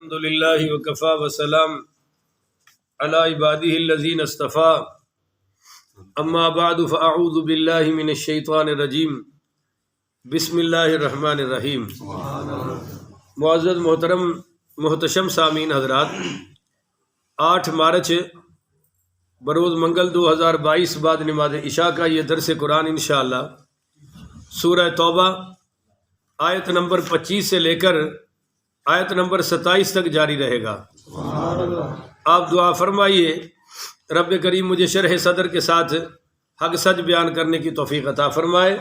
الحمد للہ وکفا وسلام علی عبادہ الذین اصطفیٰ اما بعد فاعوذ باللہ من الشیطان الرجیم بسم اللہ الرحمن الرحیم۔ معزز محترم محتشم سامعین حضرات، 8 مارچ بروز منگل 2022 بعد نماز عشاء کا یہ درس قرآن انشاءاللہ سورہ توبہ آیت نمبر 25 سے لے کر آیت نمبر 27 تک جاری رہے گا۔ آپ دعا فرمائیے رب کریم مجھے شرح صدر کے ساتھ حق سچ بیان کرنے کی توفیق عطا فرمائے،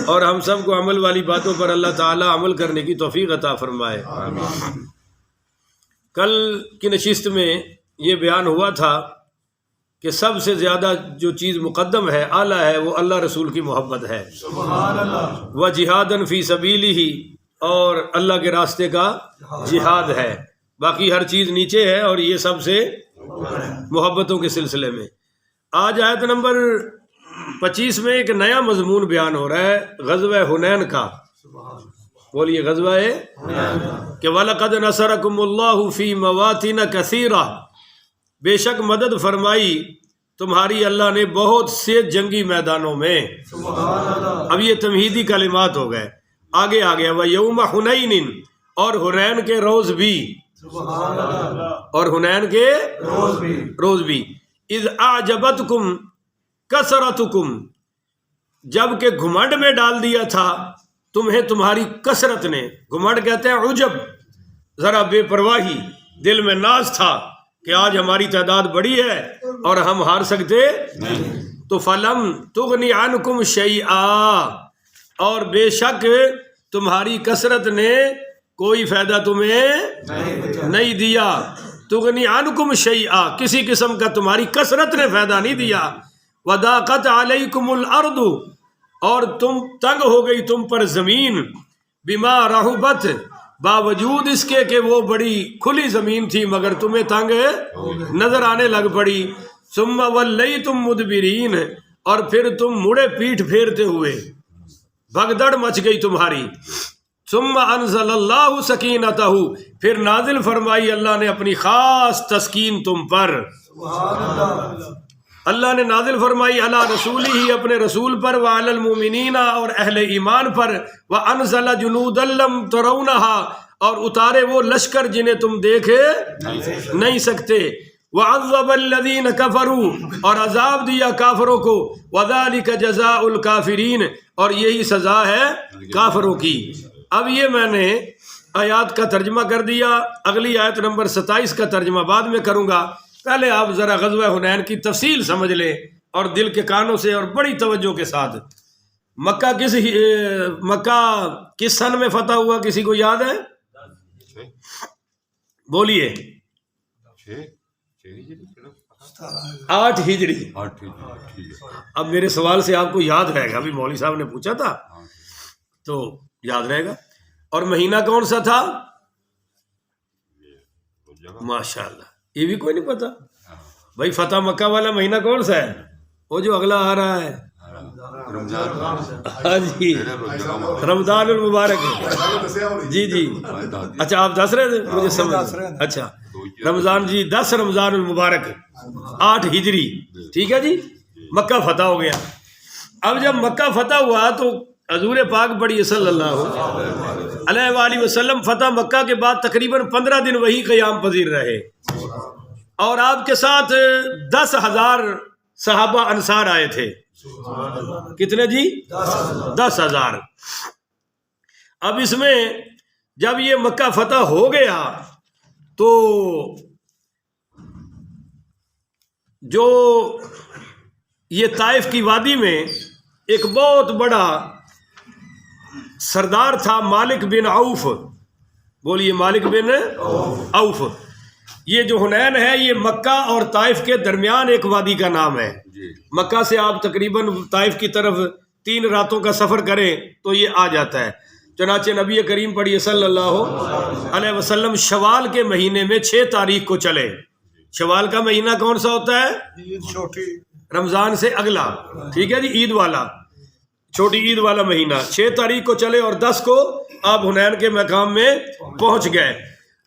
اور ہم سب کو عمل والی باتوں پر اللہ تعالی عمل کرنے کی توفیق عطا فرمائے۔ کل کی نشست میں یہ بیان ہوا تھا کہ سب سے زیادہ جو چیز مقدم ہے، اعلیٰ ہے، وہ اللہ رسول کی محبت ہے، وجہادً فی سبیلہ، اور اللہ کے راستے کا جہاد ہے۔ باقی ہر چیز نیچے ہے، اور یہ سب سے محبتوں کے سلسلے میں۔ آج آیت نمبر 25 میں ایک نیا مضمون بیان ہو رہا ہے، غزوہ حنین کا۔ بولیے غزوہ کہ وَلَقَدْ نَصَرَكُمُ اللَّهُ فِي مَوَاطِنَ كَثِيرَةٍ، بے شک مدد فرمائی تمہاری اللہ نے بہت سے جنگی میدانوں میں۔ اب یہ تمہیدی کلمات ہو گئے، آگے آ گیا وَيَوْمَ حُنَيْنٍ، اور حنین کے روز بھی، اور حنین کے روز بھی، اِذْ أَعْجَبَتْكُمْ كَثْرَتُكُمْ، جب کہ گھمنڈ میں ڈال دیا تھا تمہیں تمہاری کثرت نے۔ گھمنڈ کہتے ہیں عجب، ذرا بے پرواہی، دل میں ناز تھا کہ آج ہماری تعداد بڑی ہے اور ہم ہار سکتے تو فَلَمْ تُغْنِ عَنْكُمْ شَيْئًا، اور بے شک تمہاری کثرت نے کوئی فائدہ تمہیں نہیں دیا۔ تغنی عنکم شیئا، کسی قسم کا تمہاری کثرت نے فائدہ نہیں دیا۔ وضاقت علیکم الارض، اور تم تنگ ہو گئی تم پر زمین، بما رحبت، باوجود اس کے کہ وہ بڑی کھلی زمین تھی مگر تمہیں تنگ نظر آنے لگ پڑی۔ ثم ولیتم مدبرین، اور پھر تم مڑے پیٹھ پھیرتے ہوئے، بھگدڑ مچ گئی تمہاری۔ ثم انزل اللہ سکینتہ، پھر نازل فرمائی اللہ نے اپنی خاص تسکین تم پر۔ اللہ نے نازل فرمائی علی رسولہ، ہی اپنے رسول پر، وعلی المؤمنین، اور اہل ایمان پر، وانزل جنودا لم ترونہا، اور اتارے وہ لشکر جنہیں تم دیکھے نہیں سکتے، وعذب الذین کفروا، اور عذاب دیا کافروں کو، وذالک جزاء الکافرین، اور یہی سزا ہے کافروں کی۔ اب یہ میں نے آیات کا ترجمہ کر دیا، اگلی آیت نمبر 27 کا ترجمہ بعد میں کروں گا۔ پہلے آپ ذرا غزوہ حنین کی تفصیل سمجھ لیں، اور دل کے کانوں سے اور بڑی توجہ کے ساتھ۔ مکہ کس سن میں فتح ہوا، کسی کو یاد ہے؟ بولیے 8 ہجری۔ اب میرے سوال سے آپ کو یاد رہے گا، ابھی مولوی صاحب نے پوچھا تھا تو یاد رہے گا۔ اور مہینہ کون سا تھا؟ ماشاءاللہ، یہ بھی کوئی نہیں پتا بھائی، فتح مکہ والا مہینہ کون سا ہے؟ وہ جو اگلا آ رہا ہے، ہاں جی، رمضان المبارک۔ جی جی، اچھا آپ 10 رہے تھے، مجھے سمجھ، اچھا رمضان، جی 10 رمضان المبارک 8 ہجری، ٹھیک ہے جی، مکہ فتح ہو گیا۔ اب جب مکہ فتح ہوا تو حضور پاک بڑی صلی اللہ علیہ وآلہ وسلم فتح مکہ کے بعد تقریباً 15 دن وہی قیام پذیر رہے، اور آپ کے ساتھ 10,000 صحابہ انصار آئے تھے۔ کتنے جی؟ 10,000۔ اب اس میں جب یہ مکہ فتح ہو گیا تو جو یہ طائف کی وادی میں ایک بہت بڑا سردار تھا، مالک بن عوف۔ بولیے مالک بن عوف۔ یہ جو حنین ہے یہ مکہ اور طائف کے درمیان ایک وادی کا نام ہے۔ مکہ سے آپ تقریباً طائف کی طرف 3 راتوں کا سفر کریں تو یہ آ جاتا ہے۔ چنانچہ نبی کریم پڑھیے صلی اللہ علیہ وسلم شوال کے مہینے میں 6 تاریخ کو چلے۔ شوال کا مہینہ کون سا ہوتا ہے؟ رمضان سے اگلا، ٹھیک ہے جی، عید والا، چھوٹی عید والا مہینہ۔ 6 تاریخ کو چلے اور 10 کو آپ حنین کے مقام میں پہنچ گئے۔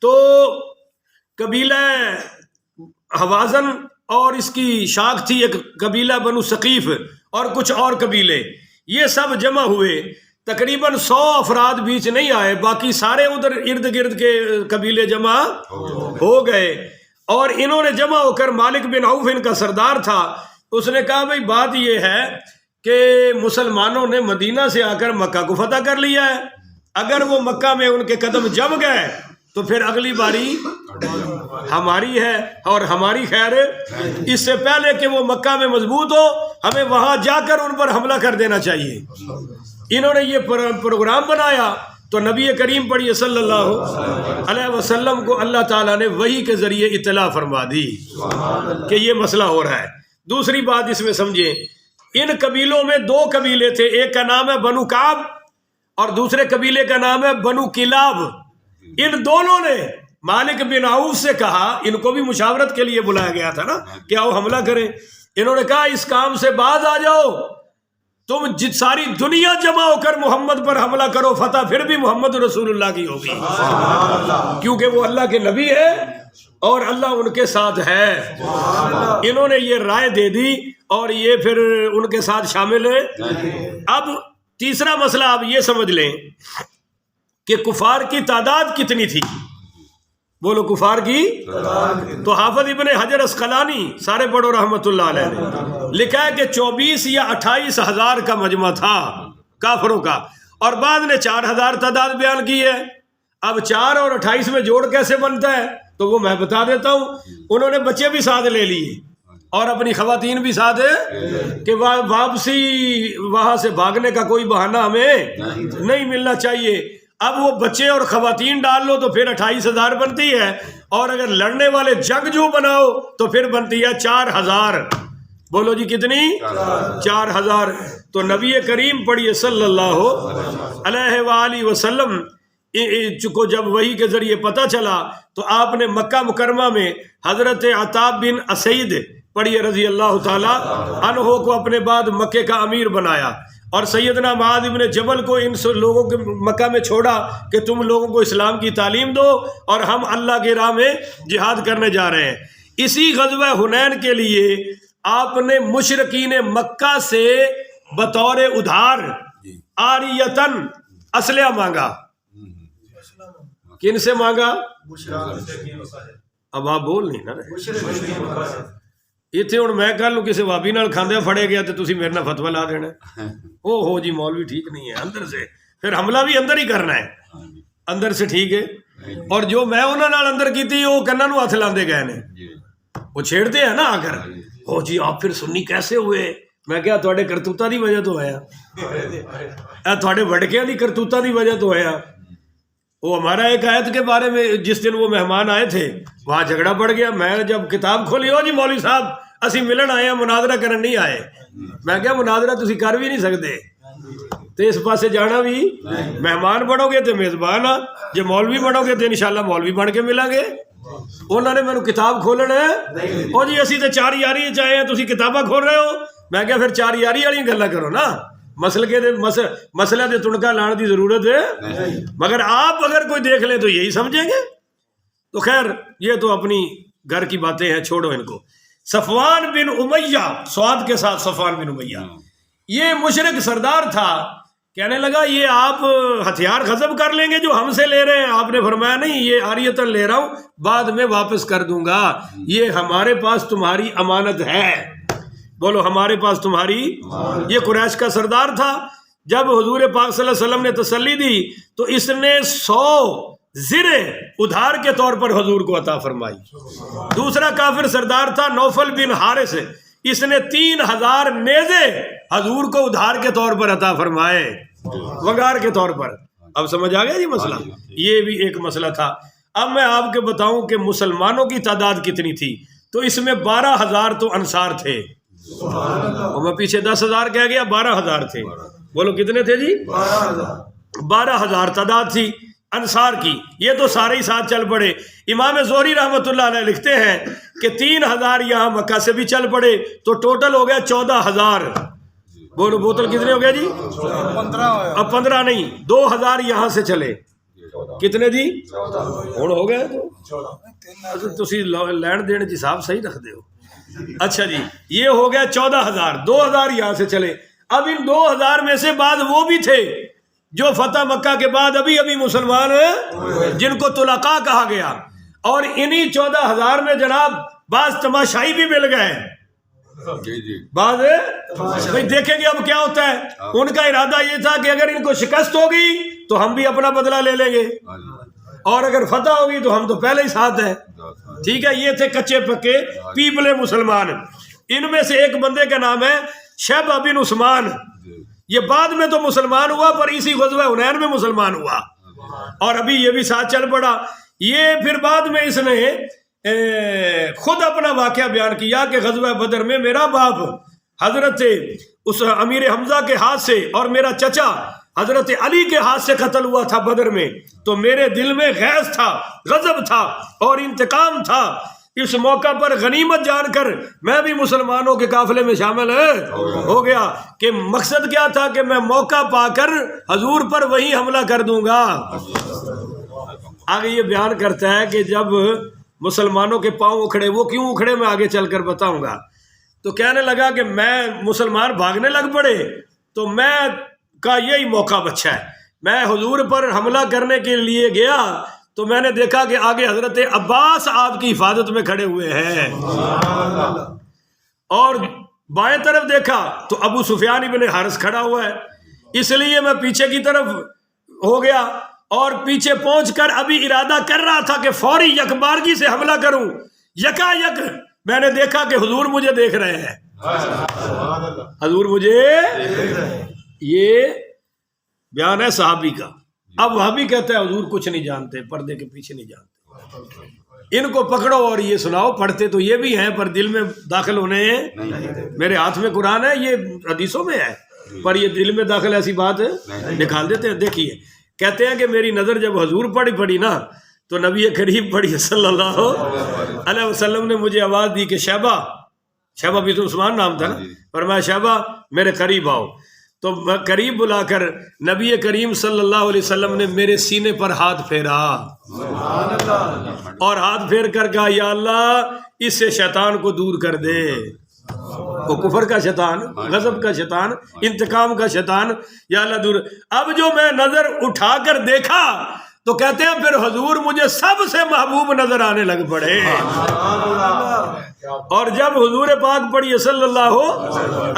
تو قبیلہ حوازن اور اس کی شاخ تھی ایک قبیلہ بنو ثقیف اور کچھ اور قبیلے، یہ سب جمع ہوئے، تقریباً 100 افراد بیچ نہیں آئے، باقی سارے ادھر ارد گرد کے قبیلے جمع ہو گئے، اور انہوں نے جمع ہو کر مالک بن عوف ان کا سردار تھا، اس نے کہا بھائی بات یہ ہے کہ مسلمانوں نے مدینہ سے آ کر مکہ کو فتح کر لیا ہے، اگر وہ مکہ میں ان کے قدم جم گئے تو پھر اگلی باری ہماری ہے اور ہماری خیر اس سے پہلے کہ وہ مکہ میں مضبوط ہو ہمیں وہاں جا کر ان پر حملہ کر دینا چاہیے۔ انہوں نے یہ پروگرام بنایا تو نبی کریم پڑھیے صلی اللہ علیہ وسلم کو اللہ تعالیٰ نے وحی کے ذریعے اطلاع فرما دی کہ یہ مسئلہ ہو رہا ہے۔ دوسری بات اس میں سمجھیں، ان قبیلوں میں 2 قبیلے تھے، ایک کا نام ہے بنو کعب اور دوسرے قبیلے کا نام ہے بنو کلاب۔ ان دونوں نے مالک بن عوف سے کہا، ان کو بھی مشاورت کے لیے بلایا گیا تھا نا کہ آؤ حملہ کریں، انہوں نے کہا اس کام سے باز آ جاؤ، تم ساری دنیا جمع ہو کر محمد پر حملہ کرو، فتح پھر بھی محمد رسول اللہ کی ہوگی، کیونکہ وہ اللہ کے نبی ہے اور اللہ ان کے ساتھ ہے۔ انہوں نے یہ رائے دے دی اور یہ پھر ان کے ساتھ شامل ہے۔ اب تیسرا مسئلہ آپ یہ سمجھ لیں کہ کفار کی تعداد کتنی تھی، بولو کفار کی، تو حافظ ابن حجر اسقلانی سارے پڑھو رحمت اللہ علیہ نے لکھا ہے کہ 24 یا 28 ہزار کا مجمع تھا کافروں کا، اور بعد نے 4,000 تعداد بیان کی ہے۔ اب 4 اور 28 میں جوڑ کیسے بنتا ہے تو وہ میں بتا دیتا ہوں۔ انہوں نے بچے بھی ساتھ لے لیے اور اپنی خواتین بھی ساتھ ہے کہ واپسی وہاں سے بھاگنے کا کوئی بہانہ ہمیں نہیں ملنا چاہیے۔ اب وہ بچے اور خواتین ڈال لو تو پھر 28,000 بنتی ہے، اور اگر لڑنے والے جنگجو بناؤ تو پھر بنتی ہے 4,000۔ بولو جی کتنی؟ 4,000۔ تو نبی کریم پڑھیے صلی اللہ علیہ وآلہ وسلم کو جب وحی کے ذریعے پتہ چلا تو آپ نے مکہ مکرمہ میں حضرت عتاب بن اسید پڑھیے رضی اللہ تعالیٰ عنہ کو اپنے بعد مکے کا امیر بنایا، اور سیدنا معاذ بن جبل کو ان لوگوں کے مکہ میں چھوڑا کہ تم لوگوں کو اسلام کی تعلیم دو اور ہم اللہ کی راہ میں جہاد کرنے جا رہے ہیں۔ اسی غزوہ حنین کے لیے آپ نے مشرکین مکہ سے بطور ادھار عاریتن اسلحہ مانگا۔ کن سے مانگا؟ اب آپ بول نہیں نا، اتنے ہوں میں کل کسی وابی نال کھاندیا پھڑے گیا تو تسی میرے نال فتوی لا دینا، او ہو جی مولوی ٹھیک نہیں ہے، اندر سے پھر حملہ بھی اندر ہی کرنا ہے، اندر سے ٹھیک ہے۔ اور جو میں انہوں نال اندر کی تھی وہ کناں نوں ہاتھ لاندے گئے نے، وہ چھیڑتے ہیں نا آ کر، او جی آپ پھر سنی کیسے ہوئے؟ میں کیا تھوڑے کرتوتاں دی وجہ تو ہویا، تھوڑے وڈکیاں دی کرتوتاں دی وجہ تو ہویا۔ وہ ہمارا ایک آیت کے بارے میں جس دن وہ مہمان آئے تھے وہاں جھگڑا پڑ گیا، میں جب کتاب کھولی، ہو جی مولوی صاحب اسی ملن آئے ہیں، مناظرہ کرن نہیں آئے۔ میں کیا مناظرہ تسی کر بھی نہیں سکتے، تو اس پاسے جانا بھی، مہمان بنو گے تو میزبان آ، جب مولوی بنو گے تو انشاءاللہ مولوی بن کے ملیں گے۔ انہوں نے مینوں کتاب کھولنا ہے، او جی اسی تے 4 یاری چاہے ہیں، تسی کتاباں کھول رہے ہو۔ میں کیا پھر 4 یاری والی گلاں کرو نا، مسئلہ دے تنکا لان دی ضرورت ہے، مگر آپ اگر کوئی دیکھ لیں تو یہی سمجھیں گے۔ تو خیر یہ تو اپنی گھر کی باتیں ہیں، چھوڑو ان کو۔ صفوان بن امیہ، سواد کے ساتھ صفوان بن امیہ، یہ مشرک سردار تھا، کہنے لگا یہ آپ ہتھیار غصب کر لیں گے جو ہم سے لے رہے ہیں؟ آپ نے فرمایا نہیں، یہ عاریتاً لے رہا ہوں، بعد میں واپس کر دوں گا، یہ ہمارے پاس تمہاری امانت ہے۔ بولو ہمارے پاس تمہاری۔ یہ قریش کا سردار تھا۔ جب حضور پاک صلی اللہ علیہ وسلم نے تسلی دی تو اس نے 100 زرے ادھار کے طور پر حضور کو عطا فرمائی۔ دوسرا کافر سردار تھا نوفل بن حارث، اس نے 3000 نیزے حضور کو ادھار کے طور پر عطا فرمائے، وگار کے طور پر۔ اب سمجھ آ گیا جی مسئلہ؟ یہ بھی ایک مسئلہ تھا۔ اب میں آپ کے بتاؤں کہ مسلمانوں کی تعداد کتنی تھی، تو اس میں 12000 تو انصار تھے، اور میں پیچھے 10,000 کہہ گیا، 12000 تھے۔ بولو کتنے تھے جی؟ 12000 تعداد تھی انصار کی۔ یہ تو سارے ہی ساتھ چل پڑے۔ امام زہری رحمۃ اللہ علیہ لکھتے ہیں کہ 3000 یہاں مکہ سے بھی چل پڑے تو ٹوٹل ہو گیا 14000۔ بولو بوتل کتنے ہو گیا جی؟ 15 نہیں، 2000 یہاں سے چلے کتنے جی؟ ہوں ہو گئے تو تسی لین دین جی حساب صحیح رکھتے ہو. اچھا جی یہ ہو گیا 14,000. 2,000 یہاں سے چلے. اب ان 2,000 میں سے بعض وہ بھی تھے جو فتح مکہ کے بعد ابھی مسلمان ہیں جن کو طلقاء کہا گیا, اور انہی 14,000 میں جناب بعض تماشائی بھی مل گئے. بعض بھائی دیکھیں گے اب کیا ہوتا ہے. ان کا ارادہ یہ تھا کہ اگر ان کو شکست ہوگی تو ہم بھی اپنا بدلہ لے لیں گے, اور اگر فتح ہوگی تو ہم تو پہلے ہی ساتھ ہیں. ٹھیک ہے, یہ تھے کچے پکے پیپلے مسلمان. ان میں سے ایک بندے کا نام ہے شیبہ بن عثمان. یہ بعد میں تو مسلمان ہوا پر اسی غزوہ حنین میں مسلمان ہوا, اور ابھی یہ بھی ساتھ چل پڑا. یہ پھر بعد میں اس نے خود اپنا واقعہ بیان کیا کہ غزوہ بدر میں میرا باپ حضرت اس امیر حمزہ کے ہاتھ سے اور میرا چچا حضرت علی کے ہاتھ سے قتل ہوا تھا بدر میں, تو میرے دل میں غیظ تھا, غضب تھا اور انتقام تھا. اس موقع پر غنیمت جان کر میں بھی مسلمانوں کے قافلے میں شامل ہو گیا کہ مقصد کیا تھا کہ میں موقع پا کر حضور پر وہی حملہ کر دوں گا. آگے یہ بیان کرتا ہے کہ جب مسلمانوں کے پاؤں اکھڑے, وہ کیوں اکھڑے میں آگے چل کر بتاؤں گا. تو کہنے لگا کہ میں مسلمان بھاگنے لگ پڑے تو میں کا یہی موقع بچا ہے. میں حضور پر حملہ کرنے کے لیے گیا تو میں نے دیکھا کہ آگے حضرت عباس آپ کی حفاظت میں کھڑے ہوئے ہیں, اور بائیں طرف دیکھا تو ابو سفیان ابن حارث کھڑا ہوا ہے. اس لیے میں پیچھے کی طرف ہو گیا, اور پیچھے پہنچ کر ابھی ارادہ کر رہا تھا کہ فوری یکبارگی سے حملہ کروں. یکا یک میں نے دیکھا کہ حضور مجھے دیکھ رہے ہیں, حضور مجھے. یہ بیان ہے صحابی کا. اب وہابی کہتا ہے حضور کچھ نہیں جانتے, پردے کے پیچھے نہیں جانتے. ان کو پکڑو اور یہ سناؤ. پڑھتے تو یہ بھی ہیں پر دل میں داخل ہونے ہیں. میرے ہاتھ میں قرآن ہے, یہ حدیثوں میں ہے, پر یہ دل میں داخل ایسی بات نکال دیتے ہیں. دیکھیے کہتے ہیں کہ میری نظر جب حضور پڑی نا تو نبی کریم پڑھی صلی اللہ علیہ وسلم نے مجھے آواز دی کہ شیبہ بن عثمان نام تھا نا, فرمایا شیبہ میرے قریب آؤ. تو میں قریب بلا کر نبی کریم صلی اللہ علیہ وسلم نے میرے سینے پر ہاتھ پھیرا, اور ہاتھ پھیر کر کہا یا اللہ اس سے شیطان کو دور کر دے. وہ کفر کا شیطان, غضب کا شیطان, انتقام کا شیطان, یا اللہ دور. اب جو میں نظر اٹھا کر دیکھا تو کہتے ہیں پھر حضور مجھے سب سے محبوب نظر آنے لگ پڑے. اور جب حضور پاک پڑھی صلی اللہ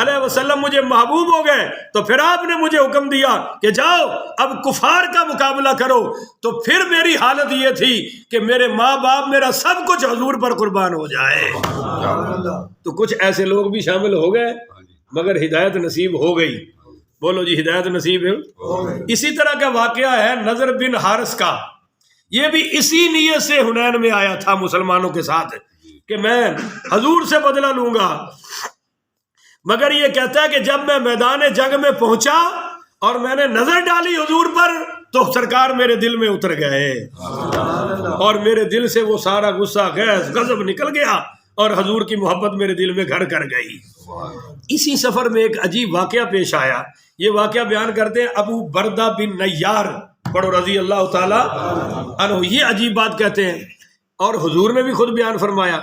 علیہ وسلم مجھے محبوب ہو گئے تو پھر آپ نے مجھے حکم دیا کہ جاؤ اب کفار کا مقابلہ کرو. تو پھر میری حالت یہ تھی کہ میرے ماں باپ میرا سب کچھ حضور پر قربان ہو جائے. تو کچھ ایسے لوگ بھی شامل ہو گئے مگر ہدایت نصیب ہو گئی. بولو جی ہدایت نصیب ہے. اسی طرح کا واقعہ ہے نضر بن حارث کا. یہ بھی اسی نیت سے حنین میں آیا تھا مسلمانوں کے ساتھ کہ میں حضور سے بدلہ لوں گا, مگر یہ کہتا ہے کہ جب میں میدان جنگ میں پہنچا اور میں نے نظر ڈالی حضور پر تو سرکار میرے دل میں اتر گئے, اور میرے دل سے وہ سارا غصہ غیظ غضب نکل گیا, اور حضور کی محبت میرے دل میں گھر کر گئی. اسی سفر میں ایک عجیب واقعہ پیش آیا. یہ واقعہ بیان کرتے ہیں ابو بردہ بن نیار, پڑھو رضی اللہ تعالی عنہ. یہ عجیب بات کہتے ہیں, اور حضور نے بھی خود بیان فرمایا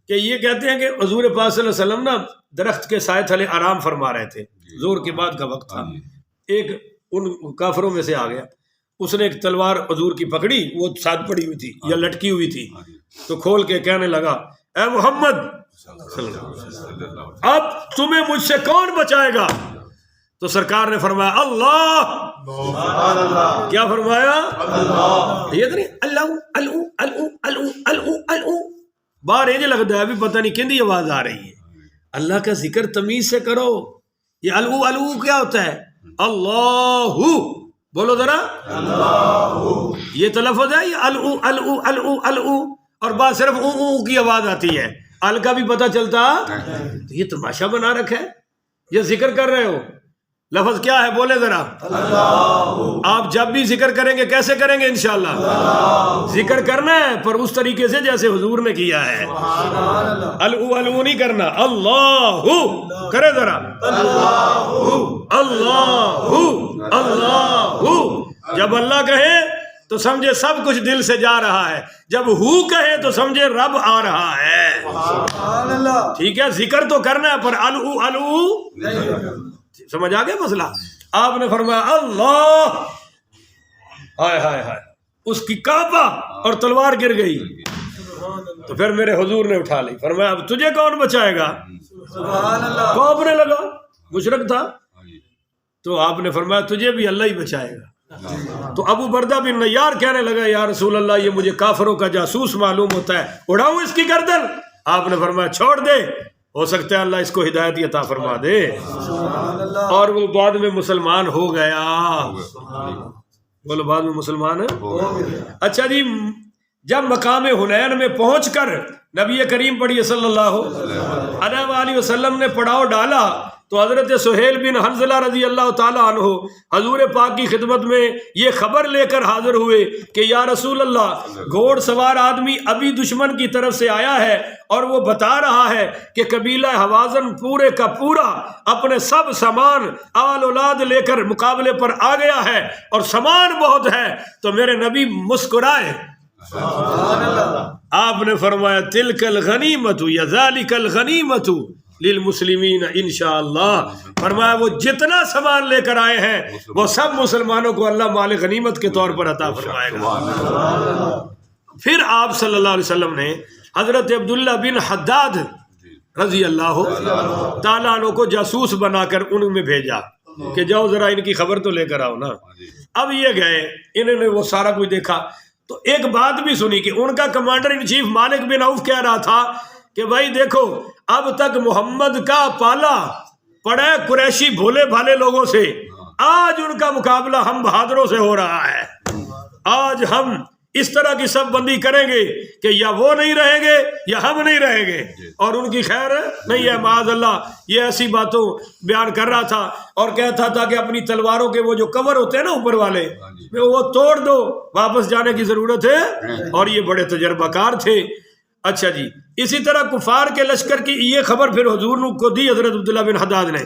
کہ یہ کہتے ہیں کہ حضور پاک صلی اللہ علیہ وسلم نا درخت کے سائے تلے آرام فرما رہے تھے. زور کے بعد کا وقت تھا. ایک ان کافروں میں سے آ گیا, اس نے ایک تلوار حضور کی پکڑی, وہ ساتھ پڑی ہوئی تھی یا لٹکی ہوئی تھی, تو کھول کے کہنے لگا اے محمد اب تمہیں مجھ سے کون بچائے گا؟ تو سرکار نے فرمایا اللہ. کیا فرمایا؟ یہ نہیں اللہ الو الو الو الو الو. باہر یہ لگتا ہے ابھی پتہ نہیں کندی آواز آ رہی ہے. اللہ کا ذکر تمیز سے کرو. یہ الو الو کیا ہوتا ہے؟ اللہ. بولو ذرا اللہ. یہ تلفظ ہے یہ الو الو الو الو, اور بات صرف او او کی آواز آتی ہے. ال کا بھی پتہ چلتا. تو یہ تماشا بنا رکھا ہے. یہ ذکر کر رہے ہو, لفظ کیا ہے بولے ذرا اللہ. آپ جب بھی ذکر کریں گے کیسے کریں گے؟ انشاءاللہ اللہ. ذکر کرنا ہے پر اس طریقے سے جیسے حضور نے کیا ہے. الو الو نہیں کرنا, اللہ کرے ذرا اللہ اللہ اللہ. جب اللہ کہے تو سمجھے سب کچھ دل سے جا رہا ہے، جب ہو کہے تو سمجھے رب آ رہا ہے۔ ٹھیک ہے، ذکر تو کرنا ہے پر الو الو، سمجھ آ گیا مسئلہ؟ آپ نے فرمایا اللہ، ہائے ہائے ہائے، اس کی کعبہ اور تلوار گر گئی۔ تو پھر میرے حضور نے اٹھا لی، فرمایا اب تجھے کون بچائے گا؟ کانپنے لگا، مشرک تھا۔ تو آپ نے فرمایا تجھے بھی اللہ ہی بچائے گا۔ تو ابو بردہ بن نیار کہنے لگا یا رسول اللہ یہ مجھے کافروں کا جاسوس معلوم ہوتا ہے، اڑاؤں اس کی گردن؟ آپ نے فرمایا چھوڑ دے، ہو سکتا ہے اللہ اس کو ہدایت عطا فرما دے۔ اور وہ بعد میں مسلمان ہو گیا، بولو بعد میں مسلمان ہے۔ اچھا جی، جب مقام حنین میں پہنچ کر نبی کریم پڑھیے صلی اللہ علیہ وآلہ وسلم نے پڑاؤ ڈالا تو حضرت سہیل بن حنظلہ رضی اللہ تعالیٰ عنہ حضور پاک کی خدمت میں یہ خبر لے کر حاضر ہوئے کہ یا رسول اللہ، گھوڑ سوار آدمی ابھی دشمن کی طرف سے آیا ہے اور وہ بتا رہا ہے کہ قبیلہ حوازن پورے کا پورا اپنے سب سامان آل اولاد لے کر مقابلے پر آ گیا ہے اور سامان بہت ہے۔ تو میرے نبی مسکرائے، آپ نے فرمایا تلک الغنیمت یا ذالک الغنیمت للمسلمین انشاءاللہ، فرمایا وہ جتنا سامان لے کر آئے ہیں وہ سب مسلمانوں کو اللہ مال غنیمت کے طور پر عطا فرمائے گا۔ پھر آپ صلی اللہ علیہ وسلم نے حضرت عبداللہ بن حداد رضی اللہ تعالیٰ عنہ کو جاسوس بنا کر ان میں بھیجا کہ جاؤ ذرا ان کی خبر تو لے کر آؤ نا۔ اب یہ گئے، انہوں نے وہ سارا کچھ دیکھا تو ایک بات بھی سنی کہ ان کا کمانڈر ان چیف مالک بن عوف کہہ رہا تھا کہ بھائی دیکھو اب تک محمد کا پالا پڑا ہے قریشی بھولے بھالے لوگوں سے، آج ان کا مقابلہ ہم بہادروں سے ہو رہا ہے۔ آج ہم اس طرح کی سب بندی کریں گے کہ یا وہ نہیں رہیں گے یا ہم نہیں رہیں گے، اور ان کی خیر نہیں ہے معاذ اللہ۔ یہ ایسی باتوں بیان کر رہا تھا اور کہتا تھا کہ اپنی تلواروں کے وہ جو کور ہوتے ہیں نا اوپر والے، وہ توڑ دو، واپس جانے کی ضرورت ہے، اور یہ بڑے تجربہ کار تھے۔ اچھا جی، اسی طرح کفار کے لشکر کی یہ خبر پھر حضور کو دی حضرت عبداللہ بن حداد نے۔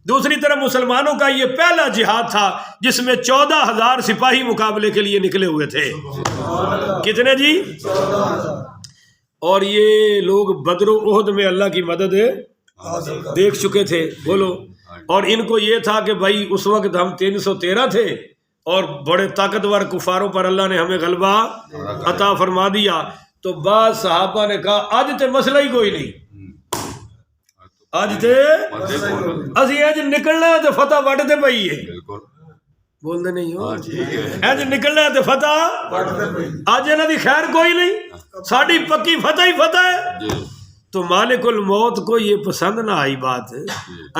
دوسری طرف مسلمانوں کا یہ پہلا جہاد تھا جس میں 14,000 سپاہی مقابلے کے لیے نکلے ہوئے تھے۔ کتنے جی؟ اور یہ لوگ بدر و احد میں اللہ کی مدد دیکھ چکے تھے، بولو۔ اور ان کو یہ تھا کہ بھائی اس وقت ہم 313 تھے اور بڑے طاقتور کفاروں پر اللہ نے ہمیں غلبہ عطا فرما دیا۔ تو بعض صحابہ نے کہا آج تے مسئلہ ہی کوئی نہیں، آج تے اسی اج نکلنا ہے تو فتح وڈتے پئی ہے، بولتے نہیں ہو اج نکلنا ہے تو فتح اج انہاں دی خیر کوئی نہیں، ساڈی پکی فتح ہی فتح ہے۔ تو مالک الموت کو یہ پسند نہ آئی بات،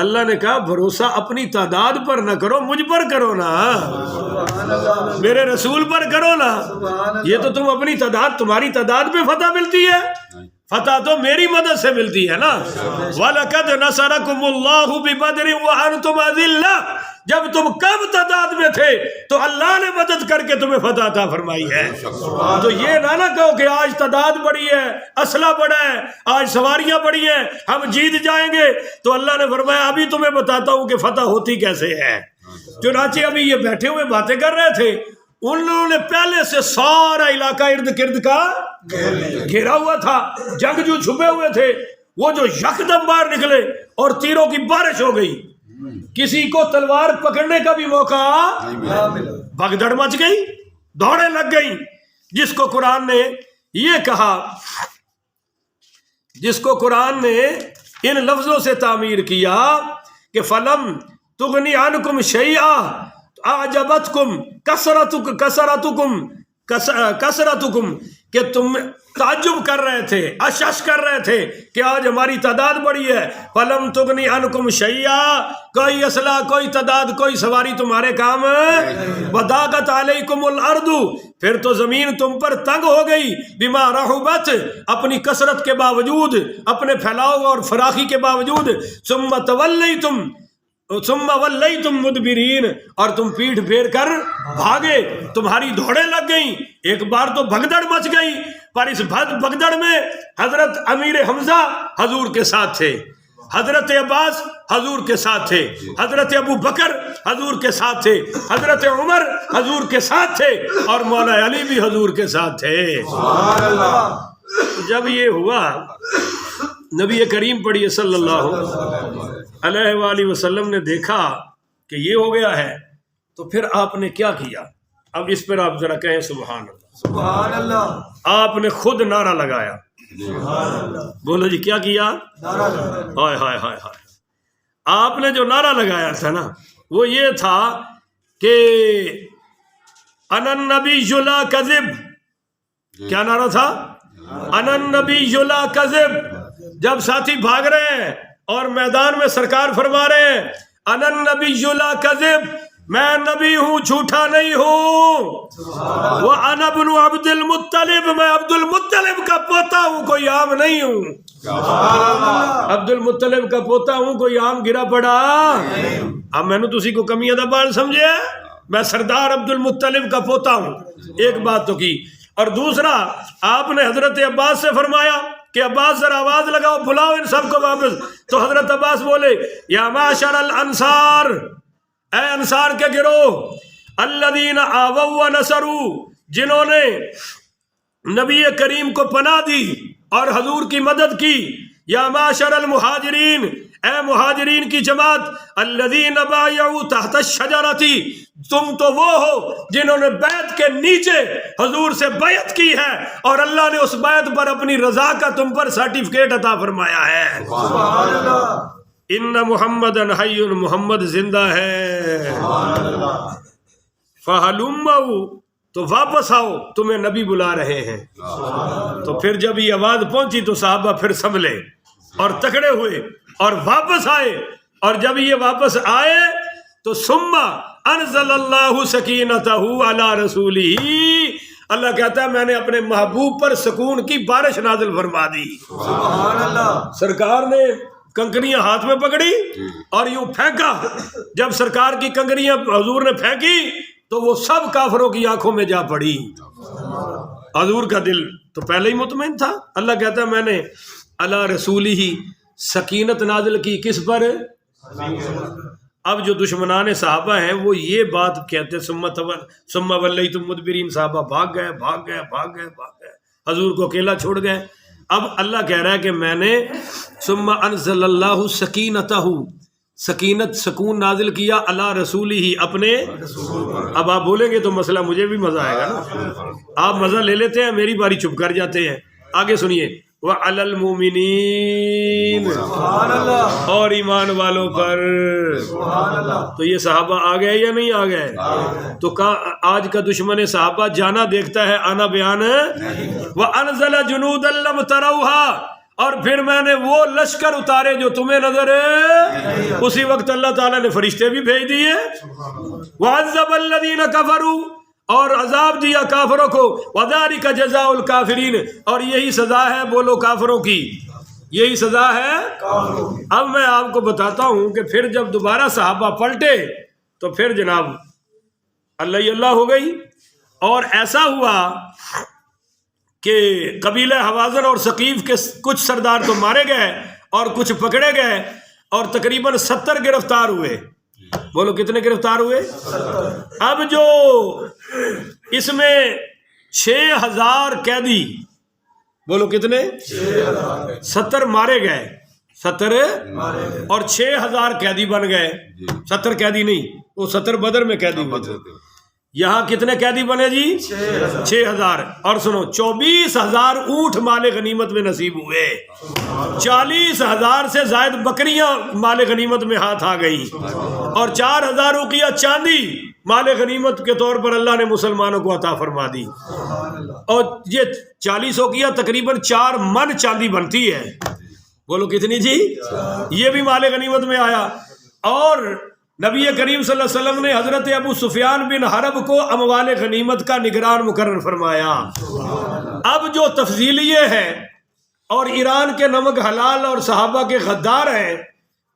اللہ نے کہا بھروسہ اپنی تعداد پر نہ کرو، مجھ پر کرو نا، میرے رسول پر کرو نا۔ یہ تو تم اپنی تعداد، تمہاری تعداد پہ فتح ملتی ہے، فتح تو میری مدد سے ملتی ہے نا۔ وَلَقَدْ نَصَرَكُمُ اللَّهُ بِبَدْرٍ وَأَنْتُمْ أَذِلَّةٌ، جب تم کم تعداد میں تھے تو اللہ نے مدد کر کے تمہیں فتح عطا فرمائی ہے۔ تو یہ نہ کہو کہ آج تعداد بڑی ہے، اسلحہ بڑا ہے، آج سواریاں بڑی ہیں، ہم جیت جائیں گے۔ تو اللہ نے فرمایا ابھی تمہیں بتاتا ہوں کہ فتح ہوتی کیسے ہے۔ چنانچہ ابھی یہ بیٹھے ہوئے باتیں کر رہے تھے، ان لوگوں نے پہلے سے سارا علاقہ ارد گرد کا گھیرا ہوا تھا، جنگجو چھپے ہوئے تھے، وہ جو یکدم باہر نکلے اور تیروں کی بارش ہو گئی، کسی کو تلوار پکڑنے کا بھی موقع، بھگدڑ مچ گئی، دوڑیں لگ گئی، جس کو قرآن نے یہ کہا، جس کو قرآن نے ان لفظوں سے تعمیر کیا کہ فلم تغنی عنکم شیئا اعجبتکم کثرتکم، کہ تم تعجب کر رہے تھے، اشش کر رہے تھے کہ آج ہماری تعداد بڑی ہے۔ فلم تغنی عنکم شیئا، کوئی اسلحہ، کوئی تعداد، کوئی سواری تمہارے کام۔ وضاقت علیکم الارض، پھر تو زمین تم پر تنگ ہو گئی، بما رحبت، اپنی کثرت کے باوجود، اپنے پھیلاؤ اور فراخی کے باوجود، ثم ولیتم مدبرین، اور تم پیٹھ پھیر کر بھاگے، تمہاری دوڑیں لگ گئیں۔ ایک بار تو بھگدڑ مچ گئی، پر اس بھگدڑ میں حضرت امیر حمزہ حضور کے ساتھ تھے، حضرت عباس حضور کے ساتھ تھے، حضرت ابو بکر حضور کے ساتھ تھے، حضرت عمر حضور کے ساتھ تھے، اور مولا علی بھی حضور کے ساتھ تھے۔ جب یہ ہوا، نبی کریم پڑھیے صلی اللہ علیہ وآلہ وسلم نے دیکھا کہ یہ ہو گیا ہے، تو پھر آپ نے کیا کیا؟ اب اس پر آپ ذرا کہیں سبحان اللہ، سبحان اللہ۔ آپ نے خود نعرہ لگایا، بولو جی کیا کیا؟ ہائے ہائے ہائے ہائے، آپ نے جو نعرہ لگایا تھا نا وہ یہ تھا کہ انا النبی لا کذب، کیا نعرہ تھا؟ انا النبی لا کذب۔ جب ساتھی بھاگ رہے ہیں اور میدان میں سرکار فرما رہے ہیں انا النبی لا کذب، میں نبی ہوں، جھوٹا نہیں ہوں، وہ انا ابن عبد المطلب، میں عبد المطلب کا پوتا ہوں، کوئی عام نہیں ہوں۔ عبد المطلب کا پوتا ہوں، کوئی عام گرا پڑا؟ اب میں نے تسی کو کمیاں دا بال سمجھے، میں سردار عبد المطلب کا پوتا ہوں، ایک بات تو کی۔ اور دوسرا، آپ نے حضرت عباس سے فرمایا کہ عباس ذرا آواز لگاؤ، بلاؤ ان سب کو واپس۔ تو حضرت عباس بولے یا معاشر الانصار، اے انصار کے گروہ، الذین آووا ونصروا، جنہوں نے نبی کریم کو پناہ دی اور حضور کی مدد کی، یا معاشر المہاجرین، اے مہاجرین کی جماعت، الذین بایعوا تحت الشجرۃ، تم تو وہ ہو جنہوں نے بیعت کے نیچے حضور سے بیعت کی ہے، اور اللہ نے اس بیعت پر اپنی رضا کا تم پر سرٹیفکیٹ عطا فرمایا ہے۔ سبحان اللہ۔ ان محمد حی، محمد زندہ ہے، فہلموا، تو واپس آؤ، تمہیں نبی بلا رہے ہیں۔ تو پھر جب یہ آواز پہنچی تو صحابہ پھر سنبھلے اور تکڑے ہوئے اور واپس آئے، اور جب یہ واپس آئے تو ثم انزل اللہ سکینتہ علی رسولہ، اللہ کہتا ہے میں نے اپنے محبوب پر سکون کی بارش نازل فرما دی۔ سبحان اللہ۔ سرکار نے کنکریاں ہاتھ میں پکڑی اور یوں پھینکا، جب سرکار کی کنکریاں حضور نے پھینکی تو وہ سب کافروں کی آنکھوں میں جا پڑی۔ حضور کا دل تو پہلے ہی مطمئن تھا۔ اللہ کہتا ہے میں نے علی رسولہ سکینت نازل کی، کس پر؟ اب جو دشمنان صحابہ ہیں وہ یہ بات کہتے ثم ولیتم مدبرین، صحابہ بھاگ گئے، حضور کو اکیلا چھوڑ گئے۔ اب اللہ کہہ رہا ہے کہ میں نے ثم انزل اللہ سکینتہ، سکینت سکون نازل کیا علی رسولہ، اپنے۔ اب آپ بولیں گے تو مسئلہ مجھے بھی مزہ آئے گا نا، آپ مزہ لے لیتے ہیں، میری باری چپ کر جاتے ہیں۔ آگے سنیے، وعلی المؤمنین، اور ایمان والوں پر۔ تو یہ صحابہ آ گئے یا نہیں آ گئے؟ تو آج کا دشمن صحابہ جانا دیکھتا ہے، آنا بیان ہے۔ وانزل جنودا لم تروها، اور پھر میں نے وہ لشکر اتارے جو تمہیں نظر ہے۔ اسی وقت اللہ تعالیٰ نے فرشتے بھی بھیج دیے۔ وعذب الذین کفروا، اور عذاب دیا کافروں کو۔ وذالک جزاء الکافرین، اور یہی سزا ہے بولو کافروں کی، یہی سزا ہے۔ اب میں آپ کو بتاتا ہوں کہ پھر جب دوبارہ صحابہ پلٹے تو پھر جناب اللہ ہی اللہ ہو گئی، اور ایسا ہوا کہ قبیلہ حوازن اور ثقیف کے کچھ سردار تو مارے گئے اور کچھ پکڑے گئے، اور تقریباً 70 گرفتار ہوئے۔ بولو کتنے گرفتار ہوئے؟ اب جو اس میں 6000 قیدی، بولو کتنے؟ 70 مارے گئے، 70 اور 6000 قیدی بن گئے۔ 70 قیدی نہیں، وہ 70 بدر میں قیدی ہوئے۔ یہاں کتنے قیدی بنے جی؟ 6000۔ اور سنو، 24000 اونٹ مال غنیمت میں نصیب ہوئے، 40000 سے زائد بکریاں مال غنیمت میں ہاتھ آ گئی، اور 4000 اوقیہ چاندی مال غنیمت کے طور پر اللہ نے مسلمانوں کو عطا فرما دی۔ اور یہ 40 اوقیہ تقریباً 4 من چاندی بنتی ہے۔ بولو کتنی جی؟ یہ بھی مال غنیمت میں آیا۔ اور نبی کریم صلی اللہ علیہ وسلم نے حضرت ابو سفیان بن حرب کو اموال غنیمت کا نگران مقرر فرمایا۔ اب جو تفضیلیے ہیں اور ایران کے نمک حلال اور صحابہ کے غدار ہیں،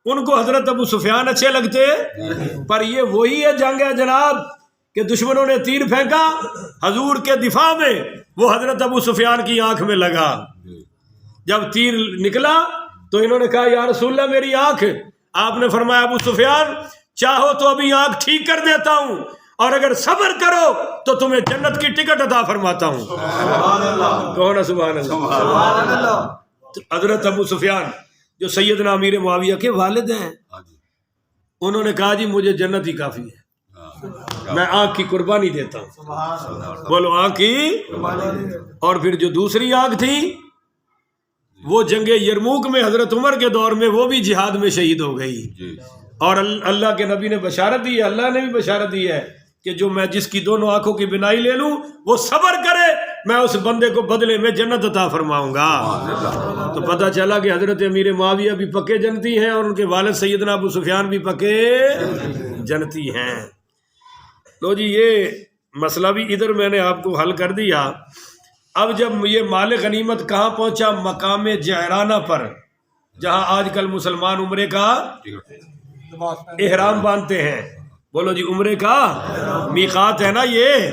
ان کو حضرت ابو سفیان اچھے لگتے، پر یہ وہی ہے جنگ ہے جناب کہ دشمنوں نے تیر پھینکا حضور کے دفاع میں، وہ حضرت ابو سفیان کی آنکھ میں لگا۔ جب تیر نکلا تو انہوں نے کہا یا رسول اللہ میری آنکھ. آپ نے فرمایا ابو سفیان چاہو تو ابھی آنکھ ٹھیک کر دیتا ہوں اور اگر صبر کرو تو تمہیں جنت کی ٹکٹ عطا فرماتا ہوں. کون ہے سبحان اللہ؟ سبحان اللہ. حضرت ابو سفیان جو سیدنا امیر معاویہ کے والد ہیں انہوں نے کہا جی مجھے جنت ہی کافی ہے، میں آنکھ کی قربانی دیتا ہوں. بولو آنکھ کی. اور پھر جو دوسری آنکھ تھی وہ جنگ یرموک میں حضرت عمر کے دور میں وہ بھی جہاد میں شہید ہو گئی. اور اللہ کے نبی نے بشارت دی ہے، اللہ نے بھی بشارت دی ہے کہ جو میں جس کی دونوں آنکھوں کی بینائی لے لوں وہ صبر کرے میں اس بندے کو بدلے میں جنت عطا فرماؤں گا. تو پتہ چلا کہ حضرت امیر معاویہ بھی پکے جنتی ہیں اور ان کے والد سیدنا ابو سفیان بھی پکے جنتی ہیں. لو جی یہ مسئلہ بھی ادھر میں نے آپ کو حل کر دیا. اب جب یہ مال غنیمت کہاں پہنچا؟ مقام جعرانہ پر، جہاں آج کل مسلمان عمرے کا احرام باندھتے ہیں. بولو جی عمرے کا میقات ہے نا یہ.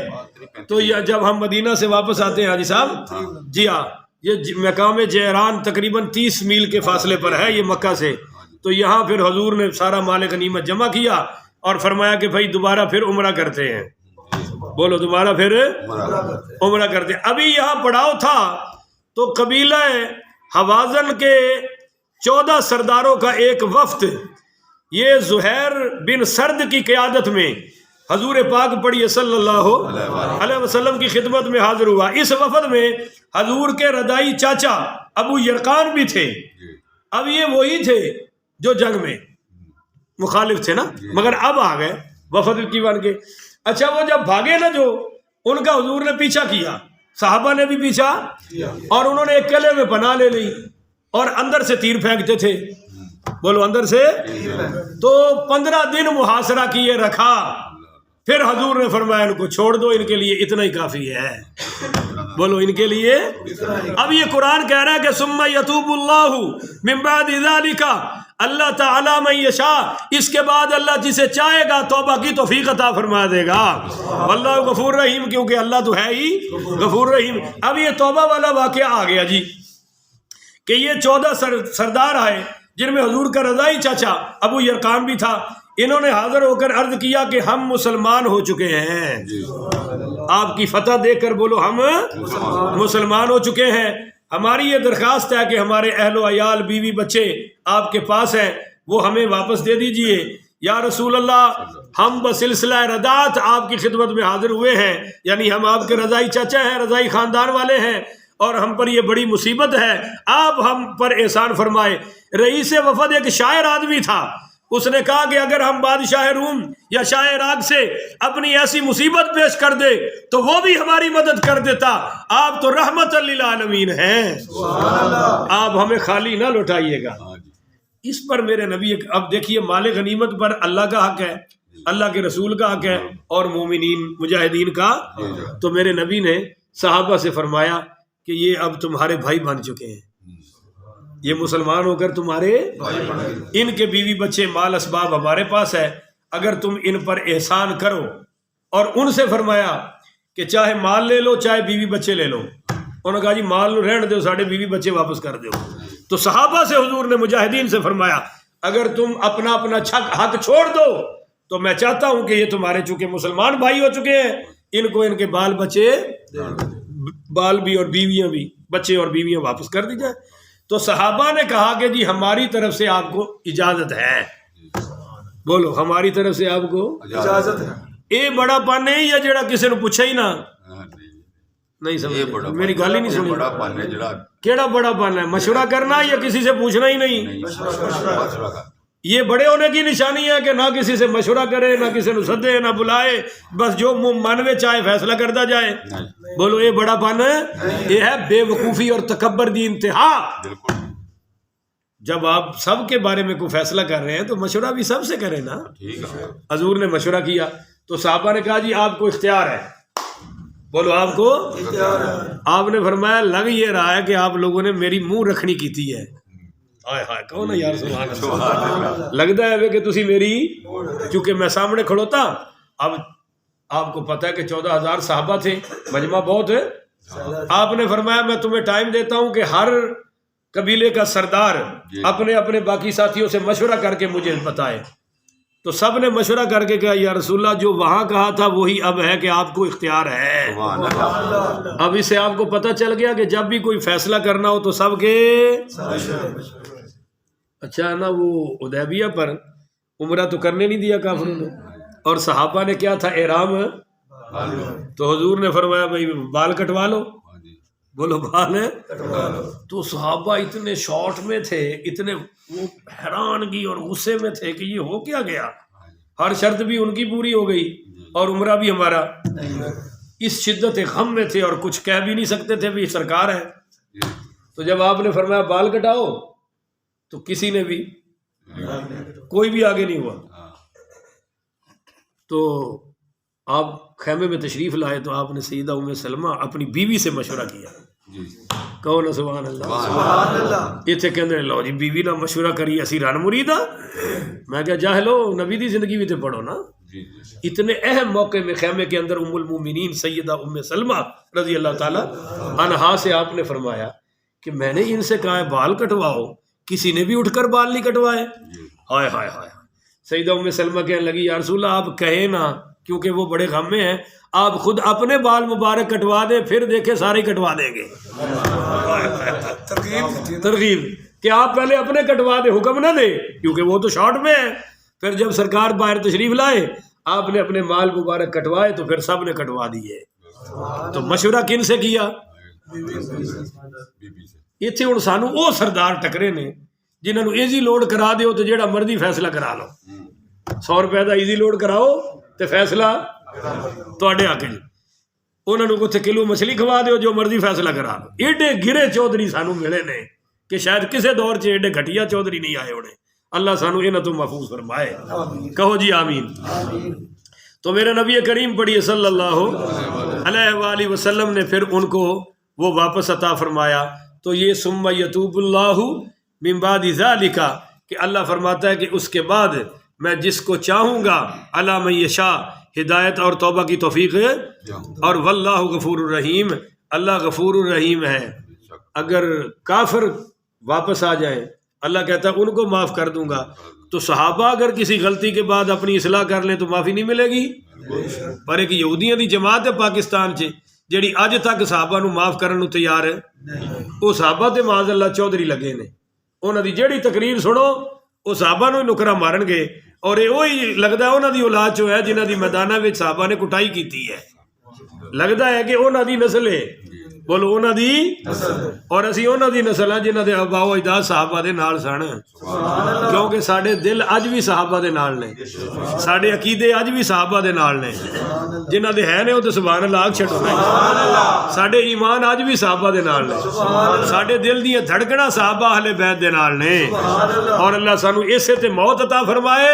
تو یہ جب ہم مدینہ سے واپس آتے ہیں حاجی صاحب، جی ہاں یہ مقام جعران تقریباً 30 میل کے فاصلے پر ہے یہ مکہ سے. تو یہاں پھر حضور نے سارا مال غنیمت جمع کیا اور فرمایا کہ بھائی دوبارہ پھر عمرہ کرتے ہیں. بولو دوبارہ پھر عمرہ کرتے ہیں. ابھی یہاں پڑاؤ تھا تو قبیلہ حوازن کے 14 سرداروں کا ایک وفد یہ زہیر بن سرد کی قیادت میں حضور پاک پڑھیے صلی اللہ علیہ وسلم کی خدمت میں حاضر ہوا. اس وفد میں حضور کے رضائی چاچا ابو یرقان بھی تھے. اب یہ وہی تھے جو جنگ میں مخالف تھے نا، مگر اب آ گئے وفد کی بن کے. اچھا وہ جب بھاگے نا جو ان کا حضور نے پیچھا کیا، صحابہ نے بھی پیچھا، اور انہوں نے ایک قلعے میں پناہ لے لی اور اندر سے تیر پھینکتے تھے. بولو اندر سے. تو 15 دن محاصرہ کیے رکھا. پھر حضور نے فرمایا ان کو چھوڑ دو، ان کے لیے اتنا ہی کافی ہے. بولو ان کے لیے. اب یہ قرآن کہہ رہا ہے کہ ثم یتوب اللہ من بعد ذلک، اللہ تعالی من یشاء، اس کے بعد اللہ جسے چاہے گا توبہ کی توفیق عطا فرما دے گا. اللہ غفور رحیم، کیونکہ اللہ تو ہے ہی غفور رحیم. اب یہ توبہ والا واقعہ آ گیا جی کہ یہ 14 سردار آئے جن میں حضور کا رضائی چاچا ابو یرقان بھی تھا. انہوں نے حاضر ہو کر عرض کیا کہ ہم مسلمان ہو چکے ہیں. آپ کی فتح دیکھ کر بولو ہم مسلمان ہو چکے ہیں. ہماری یہ درخواست ہے کہ ہمارے اہل و عیال بیوی بچے آپ کے پاس ہیں، وہ ہمیں واپس دے دیجئے. یا رسول اللہ ہم بسلسلہ رضاعت آپ کی خدمت میں حاضر ہوئے ہیں، یعنی ہم آپ کے رضائی چاچا ہیں، رضائی خاندان والے ہیں، اور ہم پر یہ بڑی مصیبت ہے، آپ ہم پر احسان فرمائے. رئیس وفد ایک شاعر آدمی تھا، اس نے کہا کہ اگر ہم بادشاہ روم یا شاہ عراق سے اپنی ایسی مصیبت پیش کر دے تو وہ بھی ہماری مدد کر دیتا. آپ تو رحمت للعالمین ہیں، آپ ہمیں خالی نہ لوٹائیے گا. اس پر میرے نبی، اب دیکھیے مال غنیمت پر اللہ کا حق ہے، اللہ کے رسول کا حق ہے، اور مومنین مجاہدین کا. تو میرے نبی نے صحابہ سے فرمایا کہ یہ اب تمہارے بھائی بن چکے ہیں، یہ مسلمان ہو کر تمہارے، ان کے بیوی بچے مال اسباب ہمارے پاس ہے، اگر تم ان پر احسان کرو. اور ان سے فرمایا کہ چاہے مال لے لو چاہے بیوی بچے لے لو. انہوں نے کہا جی مال رہن دو، ساڑھے بیوی بچے واپس کر دو. تو صحابہ سے حضور نے مجاہدین سے فرمایا اگر تم اپنا اپنا حق چھوڑ دو تو میں چاہتا ہوں کہ یہ تمہارے چونکہ مسلمان بھائی ہو چکے ہیں، ان کو ان کے بال بچے، بال بھی اور بیویاں بھی، بچے اور بیویاں واپس کر دی جائے. تو صحابہ نے کہا کہ جی ہماری طرف سے آپ کو اجازت ہے. بولو ہماری طرف سے آپ کو اجازت ہے. اے بڑا پن ہے یا جڑا کسی نے پوچھا ہی نہ نہیں سمجھ، میری گل ہی نہیں سنی. کیڑا بڑا پن ہے؟ مشورہ کرنا یا کسی سے پوچھنا ہی نہیں. یہ بڑے ہونے کی نشانی ہے کہ نہ کسی سے مشورہ کرے، نہ کسی نے سدے، نہ بلائے، بس جو من میں چاہے فیصلہ کرتا جائے. بولو یہ بڑا پن ہے؟ یہ ہے بے وقوفی اور تکبر دی انتہا. جب آپ سب کے بارے میں کوئی فیصلہ کر رہے ہیں تو مشورہ بھی سب سے کریں نا. حضور نے مشورہ کیا تو صحابہ نے کہا جی آپ کو اختیار ہے. بولو آپ کو آپ نے فرمایا لگ یہ رہا ہے کہ آپ لوگوں نے میری منہ رکھنی کی تھی ہے. ہائے ہائے کون ہے یار سبحان اللہ. لگتا ہے کہ تسی میری، چونکہ میں سامنے کھڑوتا. اب آپ کو پتہ ہے کہ 14,000 صحابہ تھے، مجمع بہت ہے. آپ نے فرمایا میں تمہیں ٹائم دیتا ہوں کہ ہر قبیلے کا سردار اپنے اپنے باقی ساتھیوں سے مشورہ کر کے مجھے بتائے. تو سب نے مشورہ کر کے کہا یا رسول اللہ جو وہاں کہا تھا وہی اب ہے کہ آپ کو اختیار ہے. اب اسے آپ کو پتہ چل گیا کہ جب بھی کوئی فیصلہ کرنا ہو تو سب کے اچھا نا. وہ حدیبیہ پر عمرہ تو کرنے نہیں دیا کافروں نے, اور صحابہ نے کیا تھا احرام, تو حضور نے فرمایا بھائی بال کٹوا لو. بولو بال ہے. تو صحابہ اتنے شارٹ میں تھے, اتنے وہ حیرانگی اور غصے میں تھے کہ یہ ہو کیا گیا. ہر شرط بھی ان کی پوری ہو گئی اور عمرہ بھی ہمارا. اس شدت غم میں تھے اور کچھ کہہ بھی نہیں سکتے تھے بھی سرکار ہے. تو جب آپ نے فرمایا بال کٹاؤ تو کسی نے بھی کوئی بھی آگے نہیں ہوا. تو آپ خیمے میں تشریف لائے تو آپ نے سیدہ ام سلمہ اپنی بیوی سے مشورہ کیا. کہو نا سبحان اللہ. اتنے کہندے لو جی بیوی نہ مشورہ کری اسی رن مرید ہاں. میں کیا جاہلو نبی دی زندگی بھی تے پڑھو نا. اتنے اہم موقع میں خیمے کے اندر ام المومنین سیدہ ام سلمہ رضی اللہ تعالی عنہا سے آپ نے فرمایا کہ میں نے ان سے کہا ہے بال کٹواؤ, کسی نے بھی اٹھ کر بال نہیں کٹوائے. ہائے ہائے ہائے. سیدہ ام سلمہ کہنے لگی یا رسول اللہ آپ کہیں نا, کیونکہ وہ بڑے غم میں ہیں, آپ خود اپنے بال مبارک کٹوا دیں پھر دیکھیں سارے کٹوا دیں گے. ترغیب کہ آپ پہلے اپنے کٹوا دیں, حکم نہ دیں, کیونکہ وہ تو شارٹ میں ہے. پھر جب سرکار باہر تشریف لائے آپ نے اپنے مال مبارک کٹوائے تو پھر سب نے کٹوا دیے. تو مشورہ کن سے کیا؟ اتنے ہوں سانو وہ سردار ٹکرے نے جنہوں نے ایزی لوڈ کرا دیو تو جیڑا مرضی فیصلہ کرا لو. 100 روپے کا ایزی لوڈ کراؤ تو فیصلہ تواڈے آ کے جی. انہوں نے کچھ کلو مچھلی کھوا دیو جو مرضی فیصلہ کرا لو. ایڈے گرے چودھری سانو ملے نے کہ شاید کسے دور چ ایڈے گھٹیا چودھری نہیں آئے ہونے. اللہ سانو انہاں تو محفوظ فرمائے. کہو جی آمین. تو میرے نبی کریم پڑھیے صلی اللہ علیہ وآلہ وسلم نے پھر ان کو وہ واپس عطا فرمایا. تو یہ ثم یتوب اللہ من بعد ذالک کہ اللہ فرماتا ہے کہ اس کے بعد میں جس کو چاہوں گا علی من یشاء ہدایت اور توبہ کی توفیق, اور واللہ غفور الرحیم, اللہ غفور الرحیم ہے. اگر کافر واپس آ جائیں اللہ کہتا ہے ان کو معاف کر دوں گا. تو صحابہ اگر کسی غلطی کے بعد اپنی اصلاح کر لیں تو معافی نہیں ملے گی. پر ایک یہودیاں دی جماعت ہے پاکستان چ جیڑی اج تک صحابہ نو معاف کرن نو تیار ہے. وہ صحابہ تے معاذ اللہ چودھری لگے نے, انہاں دی جیڑی تقریر سنو وہ صحابہ نو نکرا مارن گے, اور یہ وہی لگتا ہے انہاں دی اولاد چو ہے جنہاں دی میدانہ وچ صحابہ نے کٹائی کیتی ہے. لگتا ہے کہ انہاں دی نسل ہے. بولو انہاں دی, اور اسی انہاں دی نسل ہیں جنہاں دے آباء و اجداد صحابہ دے نال سن. کیونکہ ساڈے دل اج بھی صحابہ دے نال نے, ساڈے عقیدے اج بھی صحابہ دے نال نے. جنہاں دے ہے نے وہ تے سبحان اللہ آکھ چھڈو. ساڈے ایمان اج بھی صحابہ دے نال نے, ساڈے دل دیاں دھڑکنا صحابہ اہل بیت دے نال نے. اور اللہ سانو اسے تے موت عطا فرمائے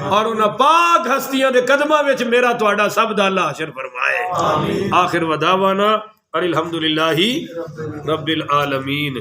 اور انہاں پاک ہستیاں دے قدماں وچ میرا تہاڈا سب دا اللہ حشر فرمائے. آخر ودعوانا الحمدللہ رب العالمین.